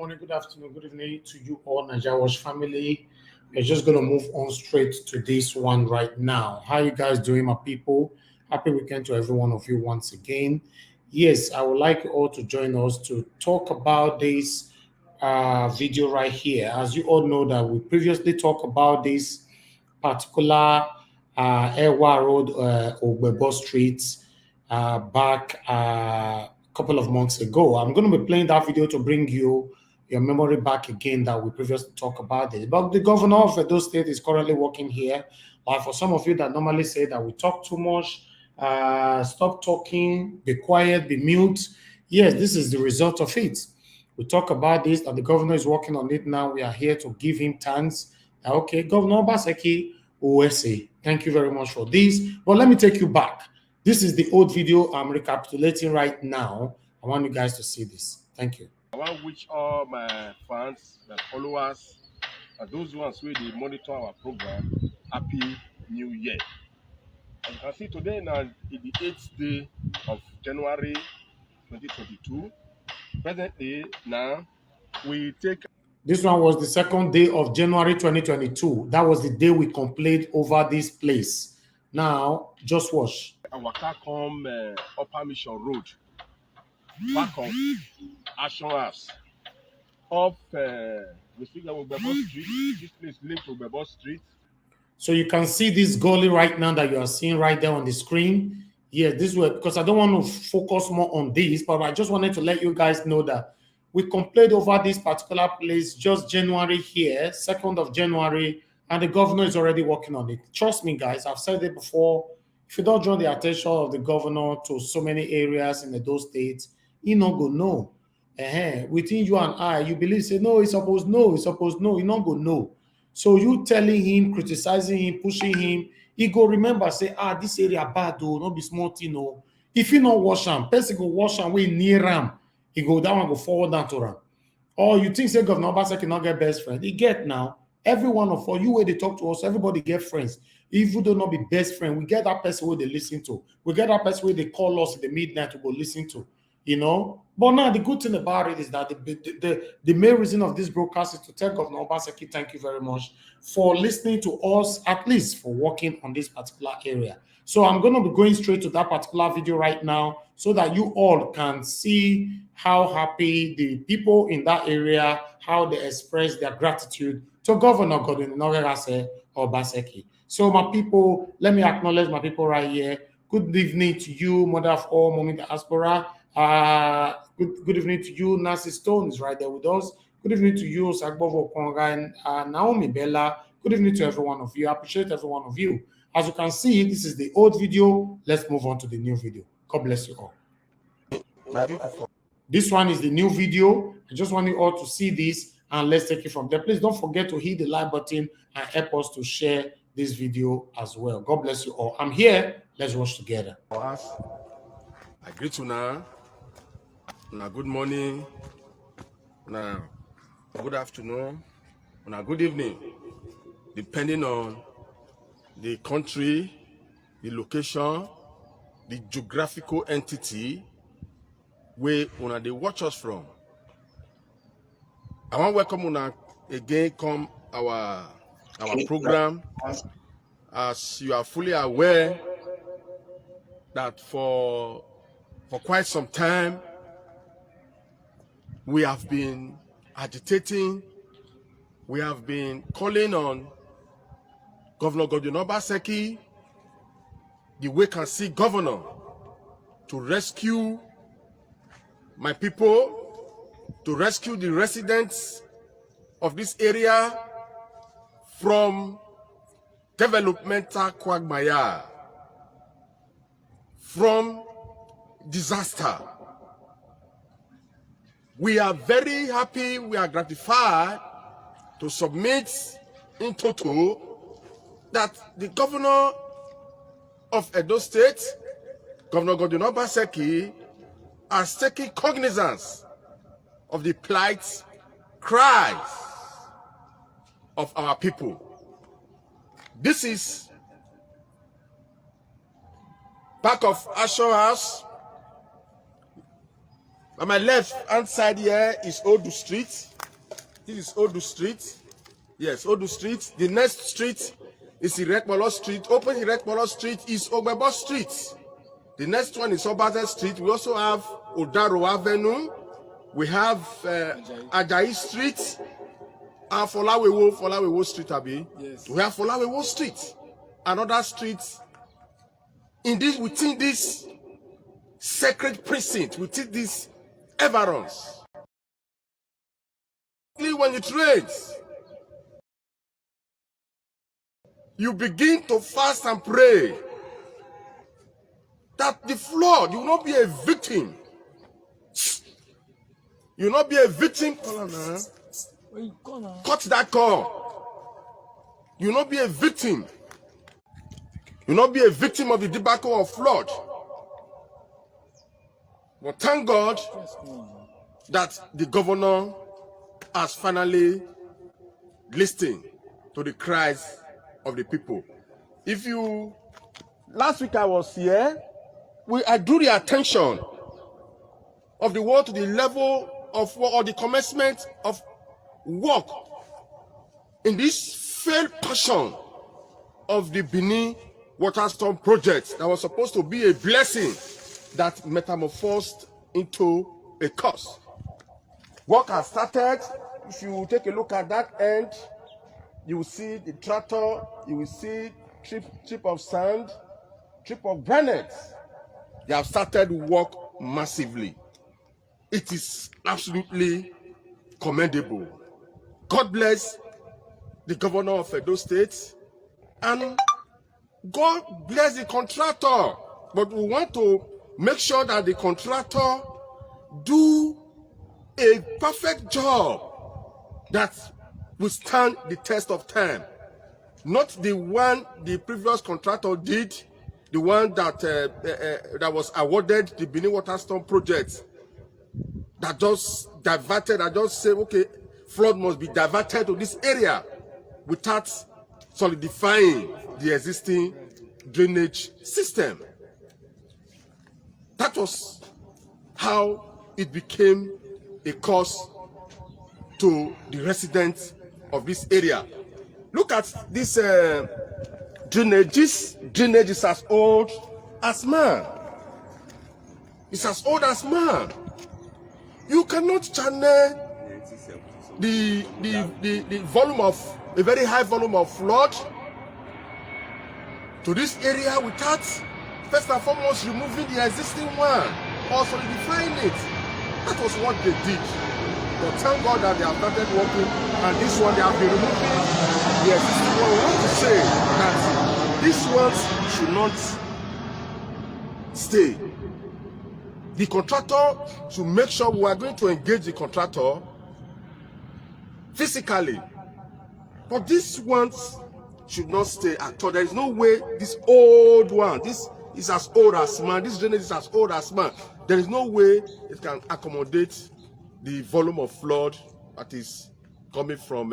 morning, good afternoon, good evening to you all, Nigeria Watch family. We're just going to move on straight to this one right now. How you guys doing, my people? Happy weekend to every one of you once again. Yes, I would like you all to join us to talk about this video right here. As you all know that we previously talked about this particular Ewah Road, Old Ogbebor Street, back a couple of months ago. I'm going to be playing that video to bring you your memory back again that we previously talked about this. But the governor of Edo State is currently working here. Like for some of you that normally say that we talk too much, stop talking, be quiet, be mute. Yes, this is the result of it. We talk about this, and the governor is working on it now. We are here to give him thanks. Okay, Governor Obaseki, USA, thank you very much for this. But let me take you back. This is the old video I'm recapitulating right now. I want you guys to see this. Thank you. I want to wish all my fans, my followers, and those ones who they monitor our program, Happy New Year. As you can see today now is the 8th day of January 2022. Presently now we take. This one was the second day of January 2022. That was the day we complained over this place. Now, just watch. Our car come Upper Mission Road, back of Ashon House, off we see Old Ogbebor Street. This place linked to Ogbebor Street. So you can see this gully right now that you are seeing right there on the screen. Yeah, this way, because I don't want to focus more on this, but I just wanted to let you guys know that we complained over this particular place just January here, 2nd of January, and the governor is already working on it. Trust me, guys, I've said it before. If you don't draw the attention of the governor to so many areas in those states, he not go no. Within you and I, you believe, say, no, he's supposed no, he not go no. So you telling him, criticizing him, pushing him, he go remember, say, this area bad, though, not be small thing, no. If you not wash him, person go wash him, we near him, he go down and go forward down to him. Or you think, say, Governor Obaseki not get best friend. He get now. Every one of us, you where they talk to us, everybody get friends. If you do not be best friend, we get that person where they listen to. We get that person where they call us in the midnight to go listen to, you know. But now the good thing about it is that the main reason of this broadcast is to tell Governor Obaseki, thank you very much for listening to us, at least for working on this particular area. So I'm going to be going straight to that particular video right now so that you all can see how happy the people in that area, how they express their gratitude to Governor Godwin Obaseki. So my people, let me acknowledge my people right here. Good evening to you, mother of all, mommy diaspora. Good evening to you, Nancy Stone is right there with us. Good evening to you, Sagbovo Konga and Naomi Bella. Good evening to every one of you. I appreciate every one of you. As you can see, this is the old video. Let's move on to the new video. God bless you all. This one is the new video. I just want you all to see this and let's take it from there. Please don't forget to hit the like button and help us to share this video as well. God bless you all. I'm here. Let's watch together. I greet you now. Good morning. Good afternoon. Good evening. Depending on the country, the location, the geographical entity where they watch us from. I want to welcome una again come our program. As you are fully aware that for quite some time we have been agitating, we have been calling on Governor Godwin Obaseki, the wait-and-see governor, to rescue my people, to rescue the residents of this area from developmental quagmire, from disaster. We are very happy, we are gratified to submit in total that the governor of Edo State, Governor Godwin Obaseki, has taken cognizance of the plight, cries of our people. This is back of Ashon House. On my left hand side here is Old Street. This is Old Street. Yes, Old Street. The next street is Ewah Street. Open Ewah Street is Old Ogbebor Street. The next one is Obaseki Street. We also have Odaro Avenue. We have Ajayi Street. And Folawewo Street, Abi. Yes. We have Folawewo Street. Another street within this sacred precinct, within this environs. When it rains, you begin to fast and pray that the flood, you will not be a victim. You will not be a victim. Cut that cord. You will not be a victim. You will not be a victim of the debacle of flood. But thank God that the governor has finally listened to the cries of the people. Last week I was here, I drew the attention of the world to the level of or the commencement of work in this failed portion of the Benin Water Storm project that was supposed to be a blessing that metamorphosed into a curse. Work has started. If you take a look at that end, you will see the tractor, you will see trip of sand, trip of granite. They have started work massively. It is absolutely commendable. God bless the governor of Edo State, and God bless the contractor. But we want to make sure that the contractor do a perfect job that will stand the test of time. Not the one the previous contractor did, the one that that was awarded the Benin Water Storm project, that just diverted, that just say, okay, flood must be diverted to this area without solidifying the existing drainage system. That was how it became a cause to the residents of this area. Look at this drainage. This drainage is as old as man. It's as old as man. You cannot channel the volume of a very high volume of flood to this area without first and foremost removing the existing one or solidifying it. That was what they did. But thank God that they have started working, and this one they have been removing the existing one. We want to say that these ones should not stay. The contractor should make sure we are going to engage the contractor physically. But these ones should not stay at all. There is no way this old one, this is as old as man, this drainage is as old as man. There is no way it can accommodate the volume of flood that is coming from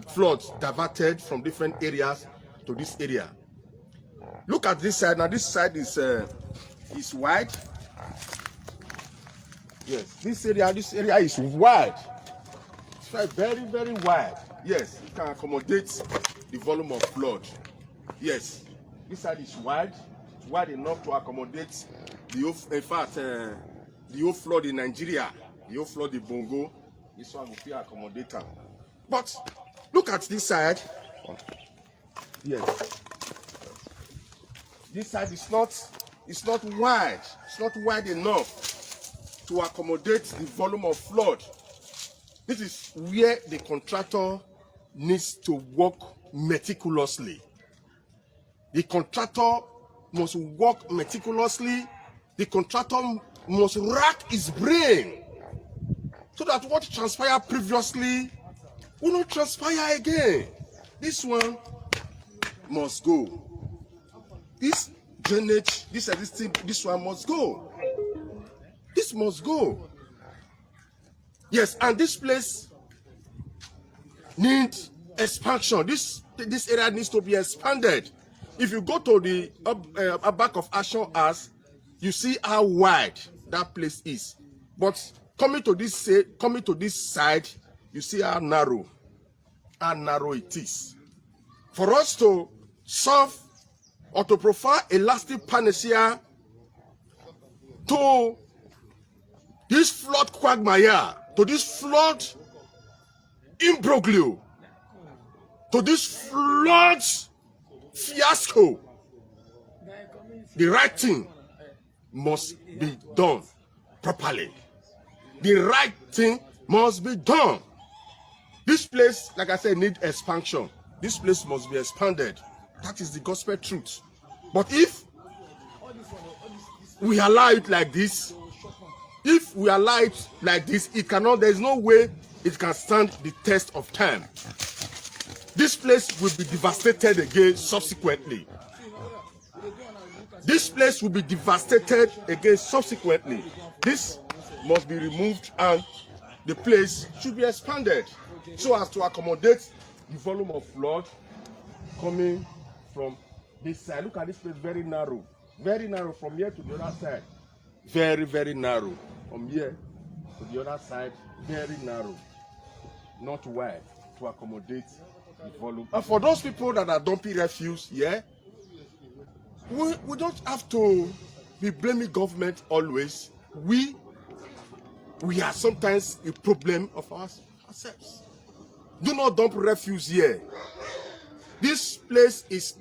floods diverted from different areas to this area. Look at this side. Now this side is wide. Yes, this area is wide. It's very, very wide. Yes, it can accommodate the volume of flood. Yes, this side is wide enough to accommodate the whole flood in Nigeria, the whole flood in Bongo. This one will be accommodated. But look at this side. Yes, this side is not wide. It's not wide enough to accommodate the volume of flood. This is where the contractor needs to work meticulously. The contractor must work meticulously. The contractor must rack his brain so that what transpired previously will not transpire again. This one must go. This drainage, this one must go. This must go. Yes, and this place needs expansion. This area needs to be expanded. If you go to the back of Ashon House, you see how wide that place is. But coming to this side, you see how narrow it is. For us to solve or to provide a lasting panacea to this flood quagmire, to this flood imbroglio, to this flood fiasco, the right thing must be done properly. The right thing must be done. This place, like I said, needs expansion. This place must be expanded. That is the gospel truth. But if we allow it like this, it cannot, there is no way it can stand the test of time. This place will be devastated again subsequently. This place will be devastated again subsequently. This must be removed and the place should be expanded so as to accommodate the volume of flood coming from this side. Look at this place, very narrow from here to the other side. Very, very narrow. From here to the other side, very narrow. Not wide to accommodate the volume. And for those people that are dumping refuse, yeah, we don't have to be blaming government always. We are sometimes a problem of ourselves. Do not dump refuse here. This place is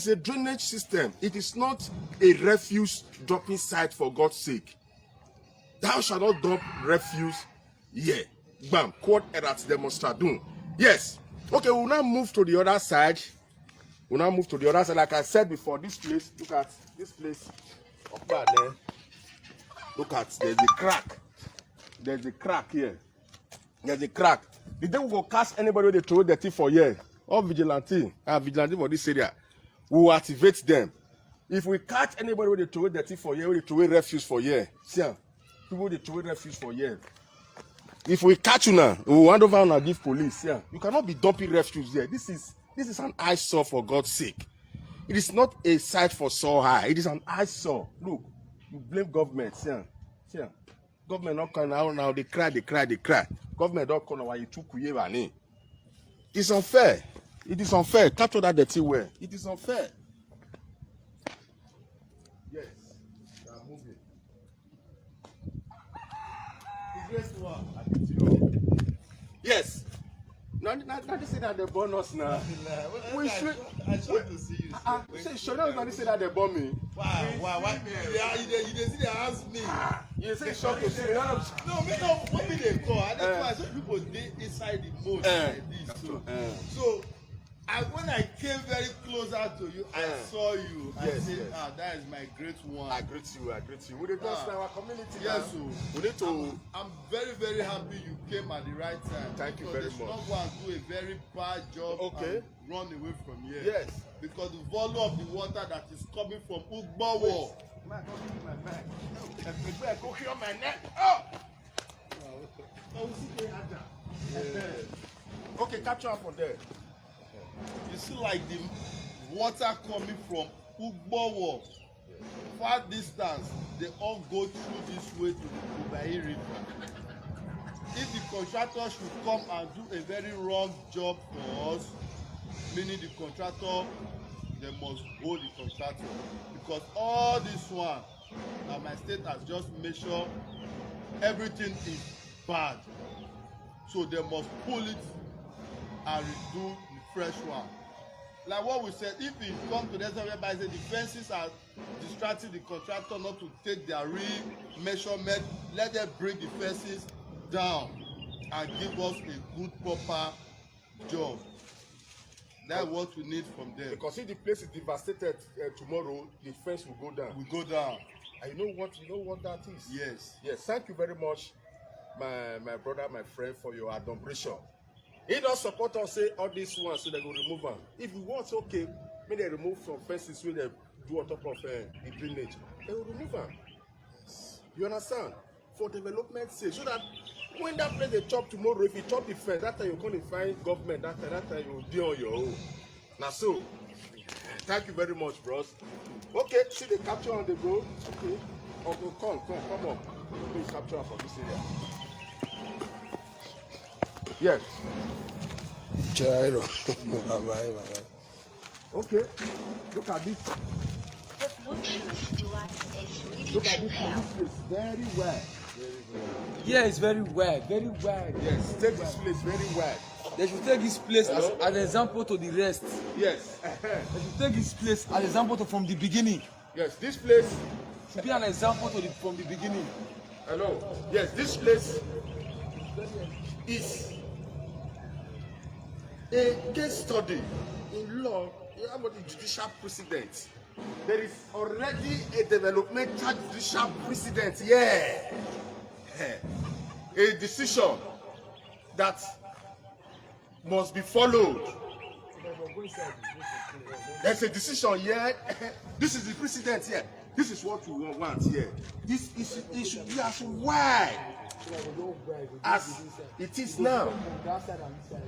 a drainage system. It is not a refuse dumping site, for God's sake. Thou shalt not dump refuse here. Bam, quod erat demonstradum. Yes. Okay, we'll now move to the other side. Like I said before, this place, look at this place up there. Look at, there's a crack. There's a crack here. There's a crack. The day we will catch anybody with a throw dirty for here, or vigilante for this area, we will activate them. If we catch anybody with a throw dirty for here, with a throw refuse for here, see, people with a throw refuse for here. If we catch you now, we will hand over and give police. Yeah, you cannot be dumping refuse here. This is an eyesore, for God's sake. It is not a site for sore eye. It is an eyesore. Look, you blame government. See. Government not come now. They cry. Government don't come now. You took money. It's unfair. It is unfair. Capture that dirty way. It is unfair. Yes. We are moving. Yes. Now they say that they burn us now. We should. I should to see you. Say, sure, not say that they burn me. Why? You see they ask me. You say shock to see me. No, what they call? I don't know. I saw people dey inside the boat like this. So when I came very closer to you, I saw you. I said, that is my great one. I greet you. We dey just our community. Yes, so we need to. I'm very, very happy you came at the right time. Thank you very much. Not go and do a very bad job and run away from here. Yes. Because the volume of the water that is coming from Ugbowo. Okay, capture up from there. You see, like the water coming from Ugbowo, far distance, they all go through this way to the Kubai River. If the contractor should come and do a very wrong job for us, meaning the contractor, they must hold the contractor, because all this one, now my state has just made sure everything is bad, so they must pull it and redo the fresh one. Like what we said, if it comes to the whereby the fences are distracting the contractor not to take their real measurement, let them bring the fences down and give us a good proper job. That's what we need from them. Because if the place is devastated tomorrow, the fence will go down. We go down. And you know what that is? Yes. Yes. Thank you very much, my brother, my friend, for your adumbration. He don't support us say all these ones so they go remove them. If you want, okay, may they remove some fences where they do on top of the drainage. They will remove them. You understand? For development's sake, so that when that place they chop tomorrow, if you chop the fence, that time you're going to find government. That time you will be on your own. Now so, thank you very much, bros. Okay, see the capture on the go. Okay, come on. Please capture from this area. Yes. Okay. Look at this. Look at this place. Very wide. Yeah, it's very wide, very wide. Yes, take this place very wide. They should take this place as an example to the rest. Yes. They should take this place as an example from the beginning. Yes, this place. Should be an example from the beginning. Hello. Yes, this place is a case study in law about the judicial precedent. There is already a developmental judicial precedent here. A decision that must be followed. There's a decision here. This is the precedent here. This is what we want here. This is, it should be as wide as it is now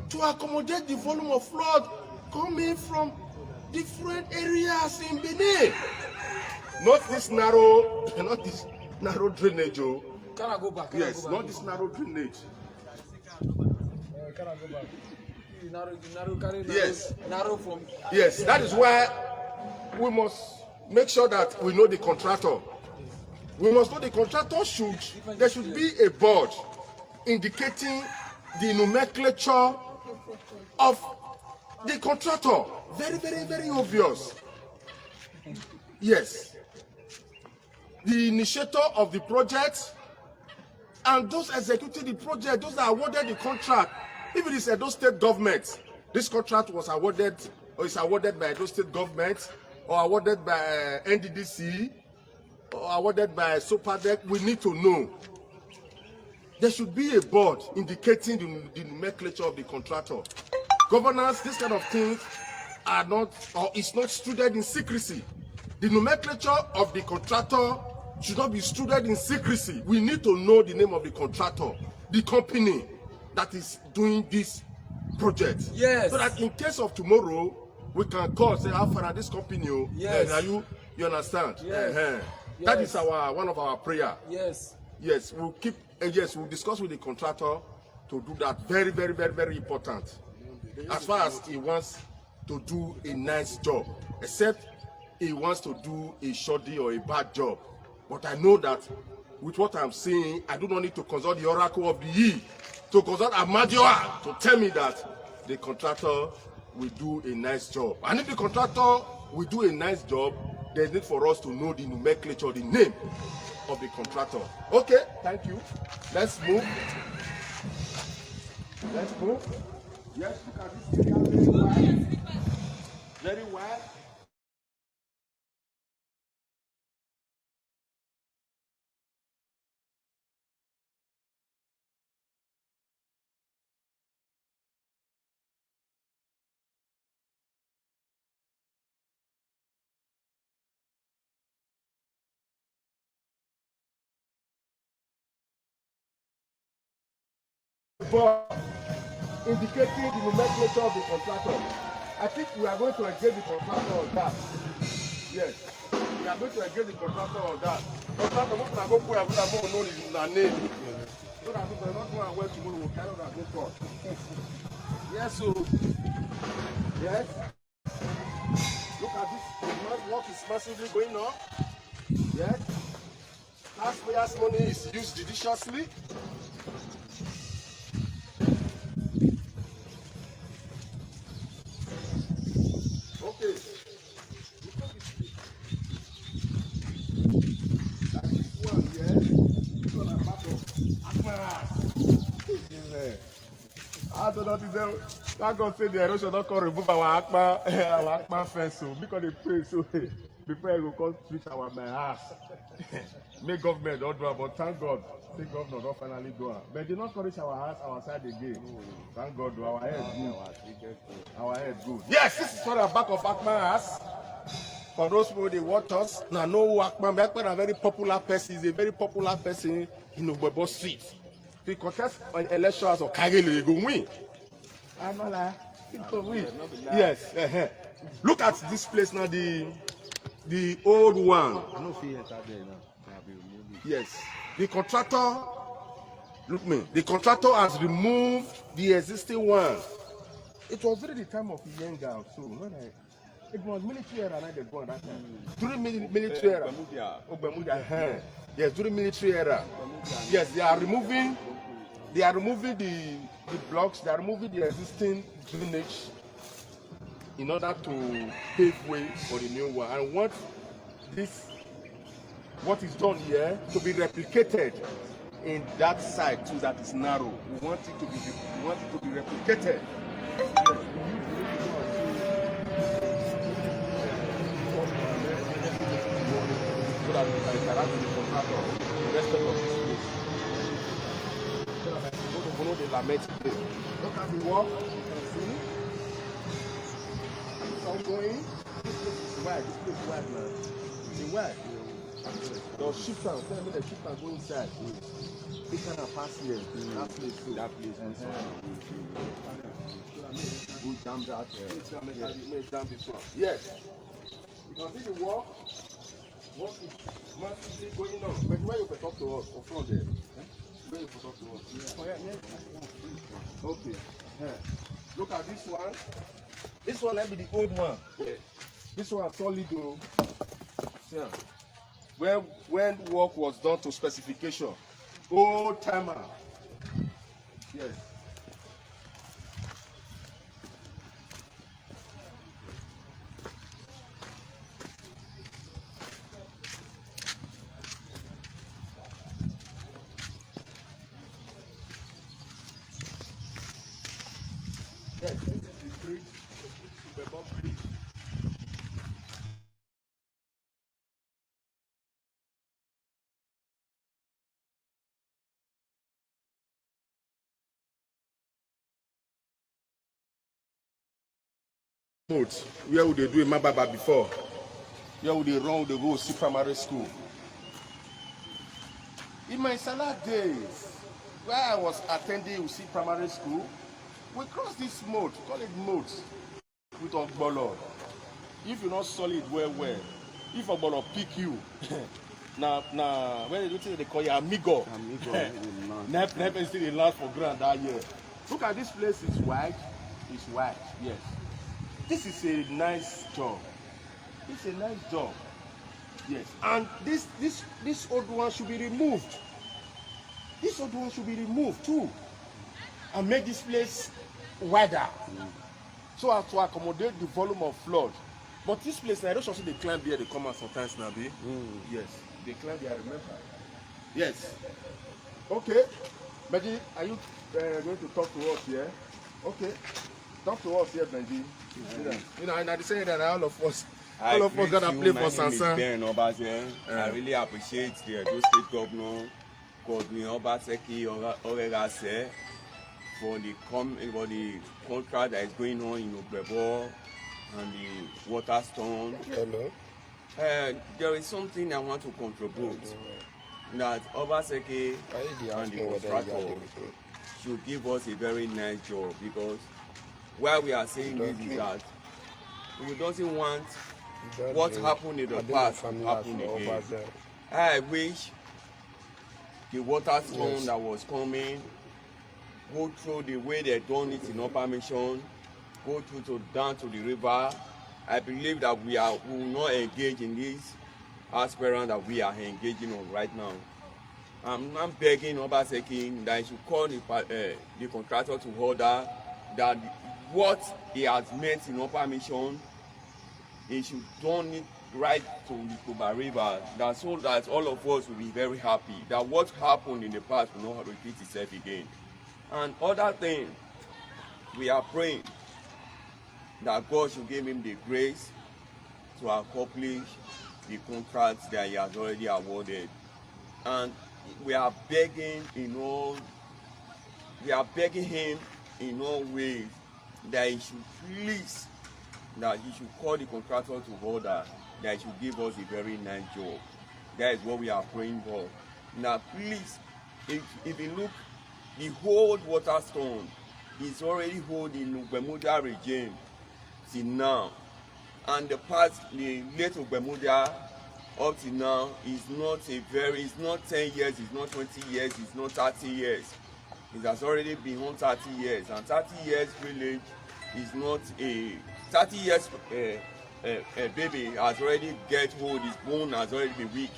to accommodate the volume of flood coming from different areas in Benin. Not this narrow drainage. Oh. Can I go back? Yes, not this narrow drainage. Can I go back? Yes. Narrow from. Yes, that is why we must make sure that we know the contractor. We must know the contractor there should be a board indicating the nomenclature of the contractor. Very, very, very obvious. Yes. The initiator of the project and those executing the project, those that awarded the contract. If it is Edo State government, this contract was awarded or is awarded by Edo State government or awarded by NDDC or awarded by Sopadec, we need to know. There should be a board indicating the nomenclature of the contractor. Governance, this kind of things are not, or is not stored in secrecy. The nomenclature of the contractor should not be stored in secrecy. We need to know the name of the contractor, the company that is doing this project. Yes. So that in case of tomorrow, we can call, say, how far are this company? Yes. Are you understand? Yes. Yes. Yes. That is one of our prayer. Yes. Yes, we'll keep. Yes, we'll discuss with the contractor to do that. Very, very, very, very important. As far as he wants to do a nice job, except he wants to do a shoddy or a bad job. But I know that with what I'm saying, I do not need to consult the oracle of the Yi, to consult Amadioa to tell me that the contractor will do a nice job. And if the contractor will do a nice job, there's need for us to know the nomenclature, the name of the contractor. Okay, thank you. Let's move. Let's move. Yes, look at this area, very wide. Very wide. But indicating the nomenclature of the contractor. I think we are going to engage the contractor on that. Yes, we are going to engage the contractor on that. Contractor, what can I go for? I will know his name. So that people are not going to wait tomorrow. We'll carry that go for. Yes, so yes. Look at this. The work is massively going on. Yes. Taxpayers' money is used judiciously. Okay. That is one, yeah. It's on a battle. I don't know what to say. Thank God say the erosion don't come remove our Akma fence, so because they pray so before I go come switch my house. Make government don't do it, but thank God, say governor don't finally do it. But they not furnish our house our side again. Thank God, our head good. Our head good. Yes, this is for the back of Akma house. For those people they want us. Now no Akma, Akma a very popular person. He's a very popular person in Old Ogbebor Street. If he contests on elections or Kagele, he go win. I'm not like, he go win. Yes. Look at this place now, the old one. I don't feel enter there now. Yes. The contractor Look me. The contractor has removed the existing one. It was during the time of Yenga, so when it was military era and they go on that time. During military era. Yes, during military era. Yes, they are removing the blocks, they are removing the existing drainage in order to pave way for the new one. And what is done here to be replicated in that side too that is narrow. We want it to be replicated. So that we can interact with the contractor the rest of this place. So that I can go to follow the lament today. Look at the wall. You can see. It's all going. This place is wide. This place is wide, man. It's wide. The shifter, tell me the shifter go inside. They cannot pass here. That place too. That place. Who jam that? Make jam this one. Yes. You can see the wall. What is massively going on? But where you can talk to us? Or from there? Where you can talk to us? Yeah. Okay. Look at this one. This one let be the old one. Yeah. This one solid though. Yeah. When work was done to specification, old timer. Yes. Yes, this is the bridge, Ogbebor Bridge. Where would they do in Mababa before? Where would they run the go see primary school? In my salad days, where I was attending see primary school, we crossed this moat, call it moat, with Ogbolo. If you're not solid well, if Ogbolo pick you, now when they do they call you amigo. Never still in last for grand that year. Look at this place, it's wide, yes. This is a nice job. It's a nice job. Yes. And this old one should be removed. This old one should be removed too. And make this place wider. So as to accommodate the volume of flood. But this place, I don't see they climb here, they come out sometimes now, be? Yes. They climb here, remember? Yes. Okay. Benji, are you going to talk to us here? Okay. Talk to us here, Benji. You know, and I say that all of us gotta play for Sansan. Benin Water Storm. I really appreciate the Edo State Governor Godwin Obaseki for the contract that is going on in Ogbebor and the water storm. Hello. There is something I want to contribute that Obaseki and the contractor should give us a very nice job, because why we are saying this is that we don't want what happened in the past to happen again. I wish the water storm that was coming go through the way they done it in Upper Mission, go through down to the river. I believe that we will not engage in this aspirant that we are engaging on right now. I'm begging Obaseki that he should call the contractor to order that what he has meant in Upper Mission, he should done it right to the Kuba River, so that all of us will be very happy that what happened in the past will not repeat itself again. And other thing, we are praying that God should give him the grace to accomplish the contracts that he has already awarded. And we are begging him in all ways that he should please, that he should call the contractor to order, that he should give us a very nice job. That is what we are praying for. Now please, if you look, the whole water storm is already holding Bermuda region till now. And the late Bermuda up to now is not it's not 10 years, it's not 20 years, it's not 30 years. It has already been on 30 years, and 30 years village is not a 30 years baby has already get old, his bone has already been weak.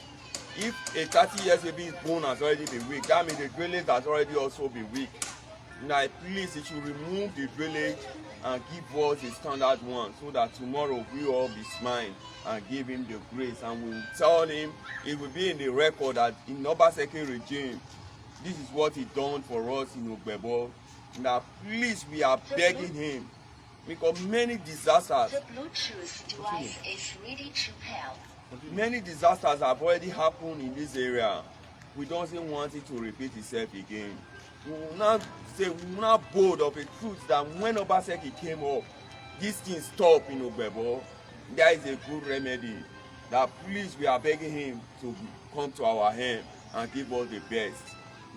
If a 30 years baby's bone has already been weak, that means the drainage has already also been weak. Now please, it should remove the drainage and give us a standard one, so that tomorrow we all be smiling and give him the grace, and we will tell him, it will be in the record that in Obaseki regime, this is what he done for us in Ogbebor. Now please, we are begging him, because many disasters, The Bluetooth device is ready to pair. many disasters have already happened in this area. We don't want it to repeat itself again. We will not say, we will not bold of a truth that when Obaseki came up, this thing stopped in Ogbebor. There is a good remedy. That please, we are begging him to come to our hand and give us the best.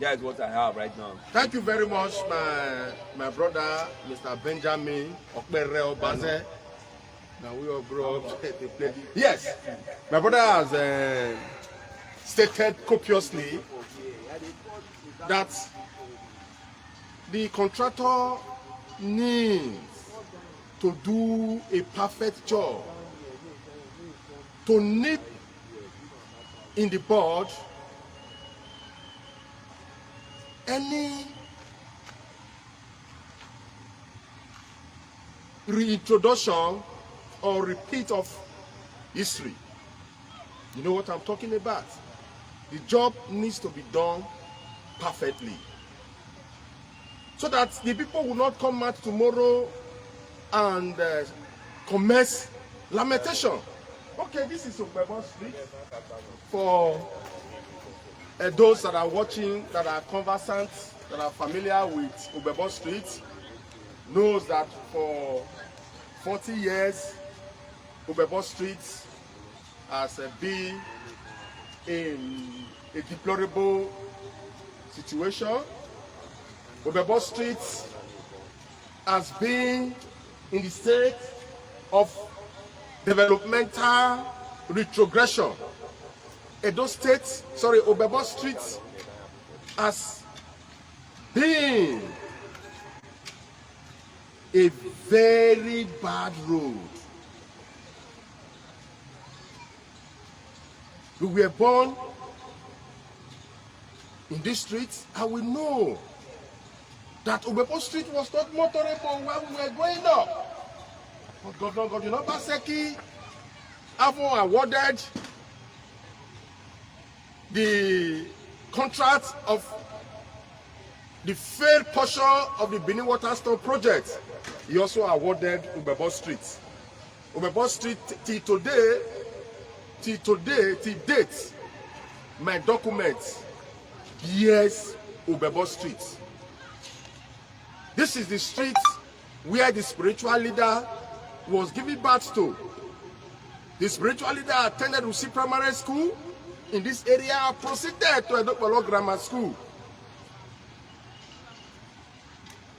That is what I have right now. Thank you very much, my brother, Mr. Benjamin Okbere Obaze. Now we all grow up to play. Yes, my brother has stated copiously that the contractor needs to do a perfect job, to nip in the bud any reintroduction or repeat of history. You know what I'm talking about? The job needs to be done perfectly, so that the people will not come out tomorrow and commence lamentation. Okay, this is Ogbebor Street. For those that are watching, that are conversant, that are familiar with Ogbebor Street, knows that for 40 years, Ogbebor Street has been in a deplorable situation. Ogbebor Street has been in the state of developmental retrogression. Ogbebor Street has been a very bad road. We were born in this street, and we know that Ogbebor Street was not motorable when we were growing up. But Governor Godwin Obaseki having awarded the contract of the failed portion of the Benin Water Storm project. He also awarded Ogbebor Street. Ogbebor Street till date, my documents bears Ogbebor Street. This is the street where the spiritual leader was given birth to. The spiritual leader attended Usi Primary School in this area, proceeded to Old Ogbebor Grammar School.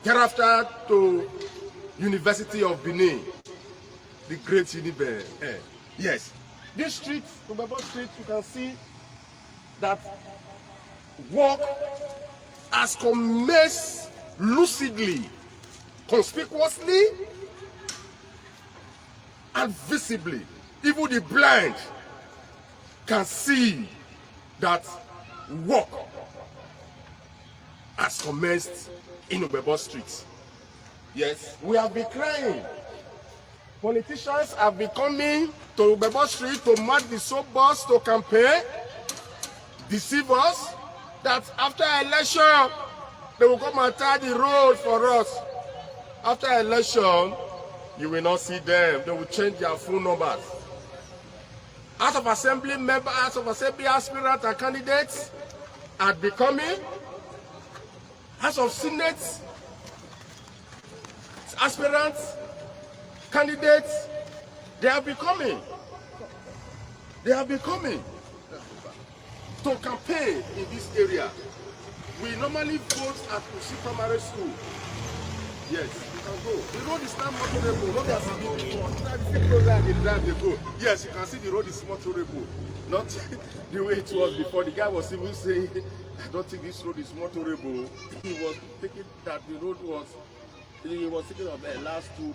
Thereafter to University of Benin, the great university. Yes, this street, Ogbebor Street, you can see that work has commenced lucidly, conspicuously, and visibly. Even the blind can see that work has commenced in Ogbebor Street. Yes, we have been crying. Politicians have been coming to Ogbebor Street to mark the soapbox to campaign, deceive us that after election they will come and tie the road for us. After election, you will not see them. They will change their phone numbers. House of Assembly members, House of Assembly aspirants and candidates are becoming. House of Senate aspirants, candidates, they are becoming. They are becoming to campaign in this area. We normally vote at Usi Primary School. Yes. can go. The road is not motorable. Not as it did before. If you close and they drive, they go. Yes, you can see the road is motorable. Not the way it was before. The guy was even saying, I don't think this road is motorable. He was thinking that the road was, he was thinking of the last 2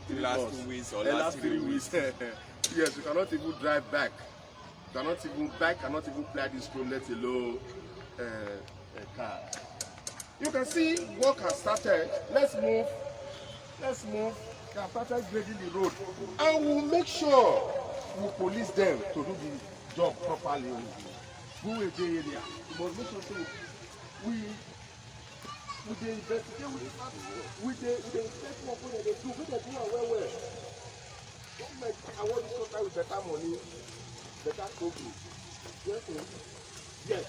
weeks or last 3 weeks. Yes, you cannot even drive back. You cannot even cannot even ply this road, let alone a car. You can see work has started. Let's move. Let's move. They have started grading the road. And we'll make sure we police them to do the job properly. Go away the area. We must make sure so we investigate with the inspect work when they do. When they do well. Government, I want this country with better money, better company. Yes.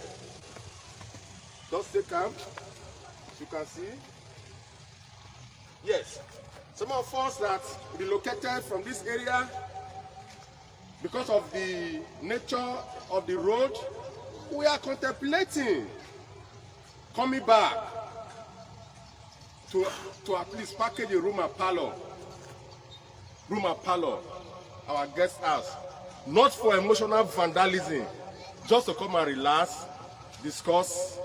Just stay calm. You can see. Yes. Some of us that relocated from this area because of the nature of the road, we are contemplating coming back to at least package a room and parlor, our guest house, not for emotional vandalism, just to come and relax, discuss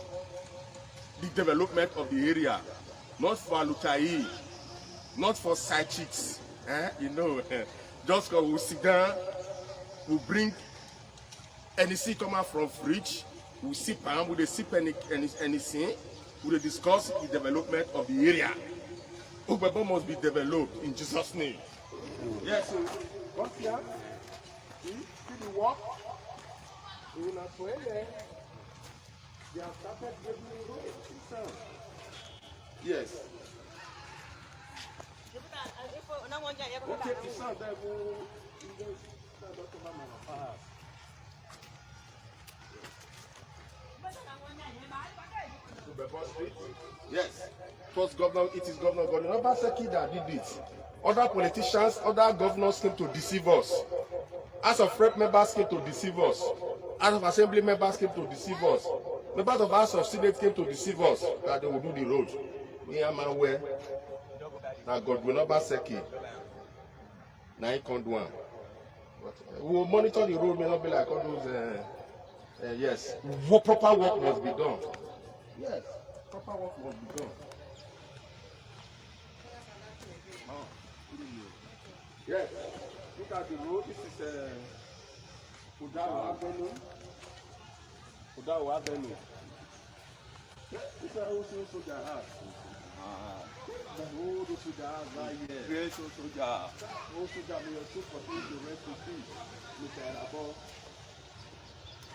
the development of the area, not for alutai, not for side chicks, just because we'll sit down, we'll bring anything coming from fridge, we'll sip and we'll sip anything, we'll discuss the development of the area. Ogbebor must be developed in Jesus' name. Yes, so come here, see the work, we will not play there. They have started getting the road. Yes. Okay, it's not that yes. It is Governor Godwin Obaseki that did it. Other politicians, other governors came to deceive us. House of Rep members came to deceive us. House of Assembly members came to deceive us. Members of House of Senate came to deceive us that they will do the road. Me and my way. Now Godwin Obaseki. Now he can't do one. We will monitor the road, may not be like all those. Yes, proper work must be done. Yes, proper work must be done. Yes, look at the road. This is Udawa Avenue. This is how we soldier house. The road to soldier house right here. Great soldier. Old soldier, may your troops continue to rest in peace. Mr. Arabo.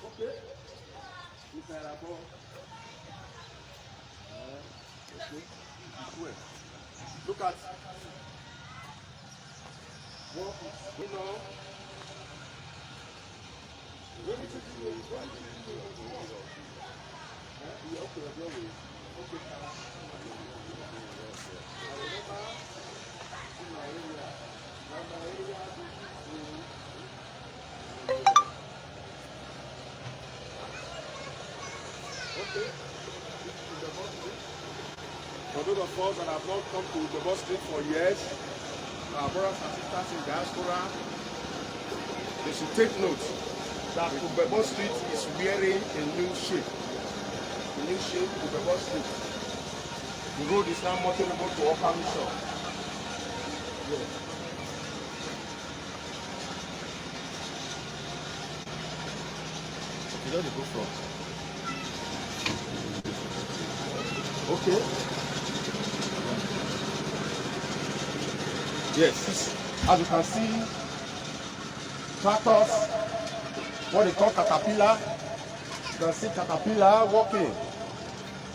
Okay. Mr. Arabo. Okay. This way. Look at. What is going on? For those of us that have not come to the bus street for years, our brothers and sisters in diaspora, they should take note that Ogbebor Street is wearing a new shape. A new shape, Ogbebor Street. The road is now motorable to Upper Mission. Yeah. Where did they go from? Okay. Yes, as you can see, tractors, what they call caterpillar. You can see caterpillar walking.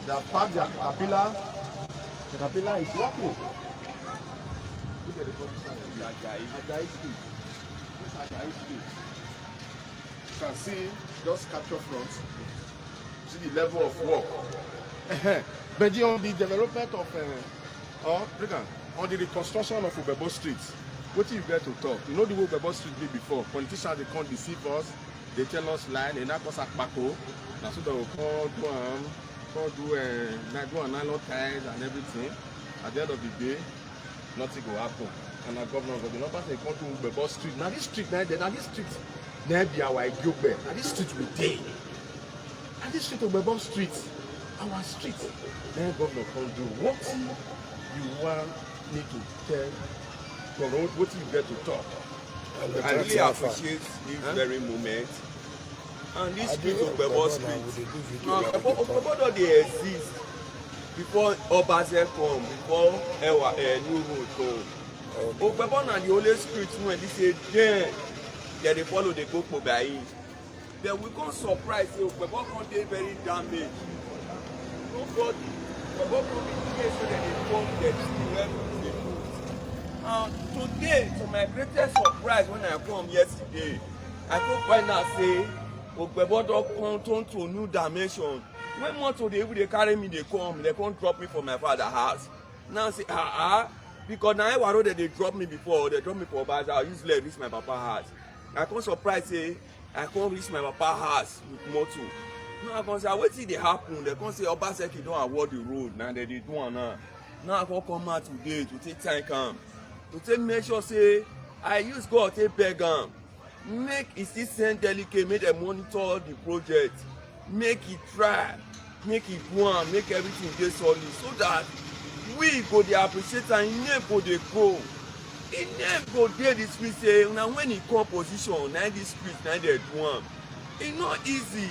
They have parked their caterpillar. Caterpillar is walking. Look at the position of the Ajayi Street. This is Ajayi Street. You can see, just capture front. See the level of work. But on the development of on the reconstruction of Ogbebor Street, what you get to talk? You know the way Ogbebor Street did before. Politicians, they can't deceive us. They tell us lie. They not cause akpako. That's what they will do nylon ties and everything. At the end of the day, nothing will happen. And now Governor Godwin Obaseki come to Old Ogbebor Street. Now this street, now this street, now be our Igbe. Now this street we dey. And this street Old Ogbebor Street, our street. Then Governor come do what you want me to tell Governor, what you get to talk. I really appreciate this very moment. And this street of Ogbebor Street, now Ogbebor don dey exist before Obaseki come, before Ewah Road come. Ogbebor na the only street when they say then they follow the go Benin. Then we come surprise say Ogbebor come dey very damaged. Nobody, Ogbebor come be place so that they come get where they put. Today, to my greatest surprise when I come yesterday, I come find out say Ogbebor don come turn to a new dimension. When motor they carry me, they come drop me for my father's house. Now say because now Ewah Road they drop me before, they drop me for Obaseki, I usually reach my papa's house. I come surprise say I come reach my papa's house with motor. Now I come say wetin dey happen? They come say Obaseki don award the road, now they do am now. Now I come out today to take thank am, to take make sure say I use God take beg am, make e still send delegate, make dem monitor the project, make e try, make e do am, make everything dey solid so that we go dey appreciate am, im name go dey go, im name go dey the street say na when e come position na this street na dey do am. E no easy,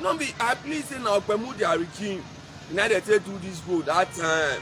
no be I please say na Ogbemudia regime na dey take do this road that time.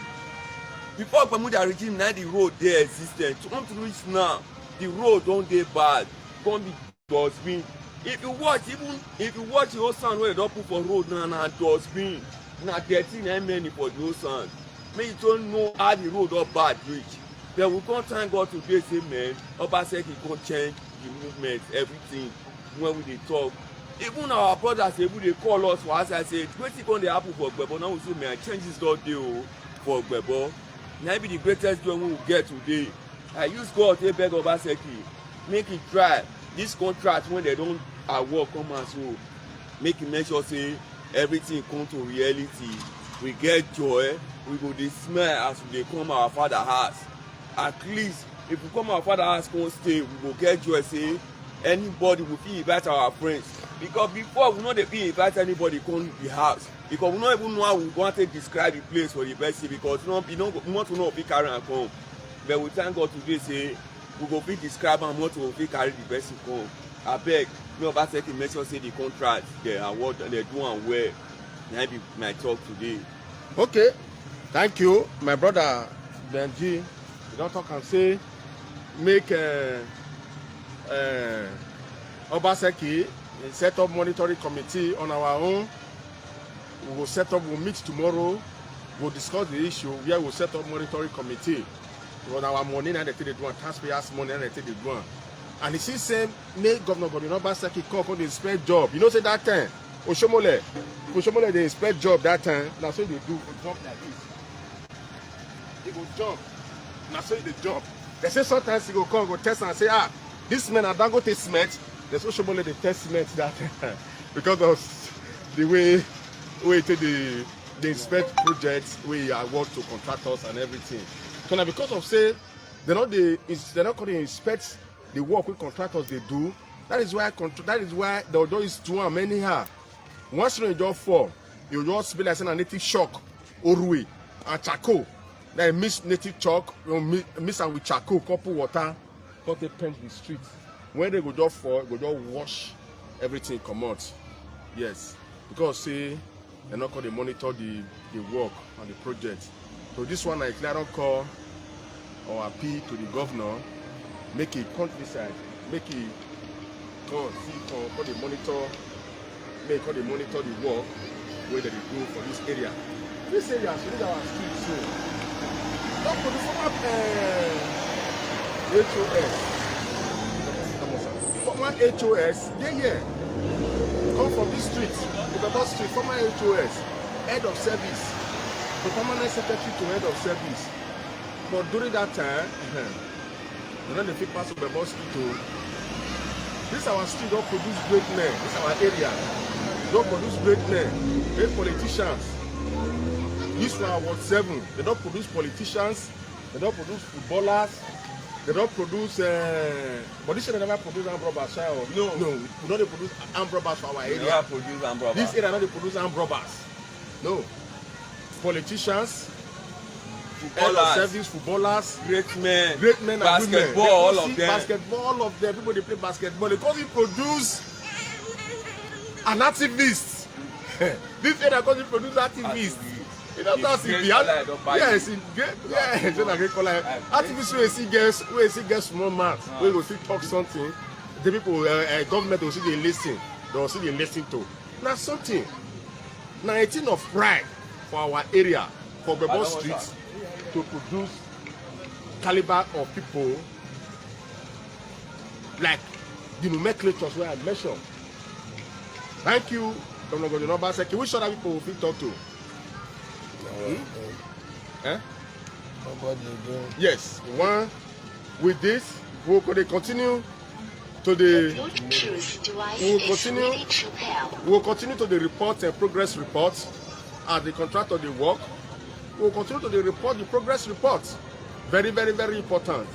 Before Ogbemudia regime na the road dey existent, come to reach now the road don dey bad, come be dustbin. If you watch the whole sand wey they don put for road now na dustbin, na dirty na many for the whole sand. Make you don't know how the road don bad reach. Then we come thank God today say man, Obaseki come change the movement, everything when we dey talk. Even our brothers even dey call us for outside say wetin come dey happen for Ogbebor, now we say man changes don dey o for Ogbebor. Na be the greatest joy we will get today. I use God take beg Obaseki, make e try this contract when they don award come out so make e make sure say everything come to reality. We get joy, we go dey smile as we dey come our father house. At least if we come our father house come stay, we go get joy say anybody we fit invite our friends, because before we no dey fit invite anybody come the house, because we no even know how we wan take describe the place for the person, because we want to know fit carry am come. But we thank God today say we go fit describe am, what we fit carry the person come. Abeg make Obaseki make sure say the contract dey award, dey do am well. Na be my talk today. Okay, thank you, my brother Benji. You don talk and say make Obaseki set up monitoring committee on our own. We will set up, we'll meet tomorrow, we'll discuss the issue where we'll set up monitoring committee. On our money and they take the one, taxpayers' money and they take the one. And he still say make Governor Godwin Obaseki come the inspect job. You know say that time Oshomole they inspect job that time. Now so they do jump like this. They go jump. Now so they jump. They say sometimes he go come go test and say this man I don't go take cement. There's Oshomole they test cement that time because of the way the inspect projects we award to contractors and everything. So now because of say they're not going to inspect the work with contractors they do. That is why the order is to them anyhow. Once you just fall, you just be like saying a native shock, orwe, and charcoal. Then mix native chalk, mix and with charcoal, couple water, cut they paint the street. When they go just fall, go just wash everything come out. Yes, because say they're not going to monitor the work and the project. So this one I clearly call or appeal to the governor, make it countryside, make it come the monitor, make the monitor the work where they do for this area. This area, so this is our street. So not for the former HOS, yeah, come from this street, Ogbebor Street, former HOS, head of service, the permanent secretary to head of service. But during that time, you know the big pass of Ogbebor Street. This our street don't produce great men. This our area don't produce great men, great politicians. This one Ward 7, they don't produce politicians, They don't produce footballers. They don't produce. But this area never produce armed robbers. No. We don't produce armed robbers for our We area. never produce armed robbers. This area not produce armed robbers. No. Politicians, Footballers, service footballers, great men, and women. basketball, all of them. Basketball, all of them. People they play basketball. Because he produce an activist. This area because he produce activists. You know that's in the yes, in yes, in a great color. Activists we see get small man. We will see talk something. The people government will see they listen. They will see they listen to. Now something. 19 of pride for our area, for Old Ogbebor Street, to produce caliber of people like the nomenclatures where I mentioned. Thank you, Governor Godwin Obaseki. Which other people will we talk to? Nobody again. Yes, one with this, we will continue to the. Bluetooth device We will is continue. ready to pair. We will continue to the report and progress reports as the contractor the work. We will continue to the report, the progress reports. Very, very, very important.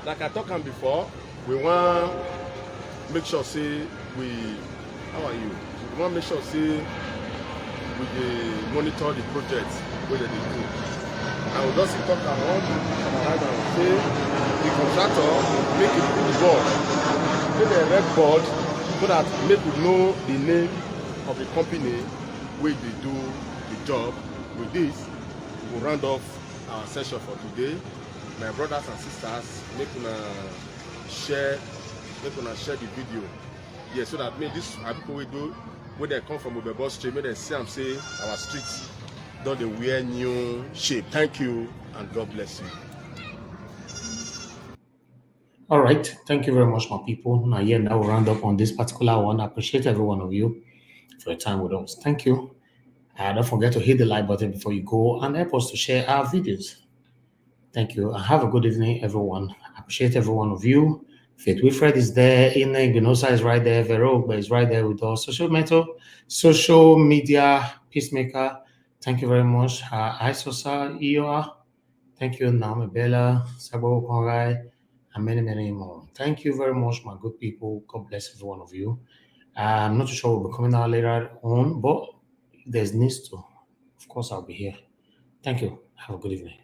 Like I talked on before, we want make sure say we. How are you? We want make sure say we monitor the projects where they do. I will just talk around and say the contractor make it the board, make a red board so that make we know the name of the company where they do the job. With this, we will round off our session for today. My brothers and sisters, make una share the video. Yeah, so that this people we do when they come from Old Ogbebor Street, make them see and say our streets don't they wear new shape. Thank you and God bless you. All right. Thank you very much, my people. Now, now we'll round up on this particular one. I appreciate every one of you for your time with us. Thank you. Don't forget to hit the like button before you go and help us to share our videos. Thank you. And have a good evening, everyone. I appreciate every one of you. Faith Wilfred is there. Ine Genosa is right there. Vero is right there with us. Social media peacemaker. Thank you very much. Isosa Ewah. Thank you, Naomi Bella, Sabo Kongai, and many, many more. Thank you very much, my good people. God bless every one of you. I'm not too sure we'll be coming out later on, but if there's needs to, of course, I'll be here. Thank you. Have a good evening.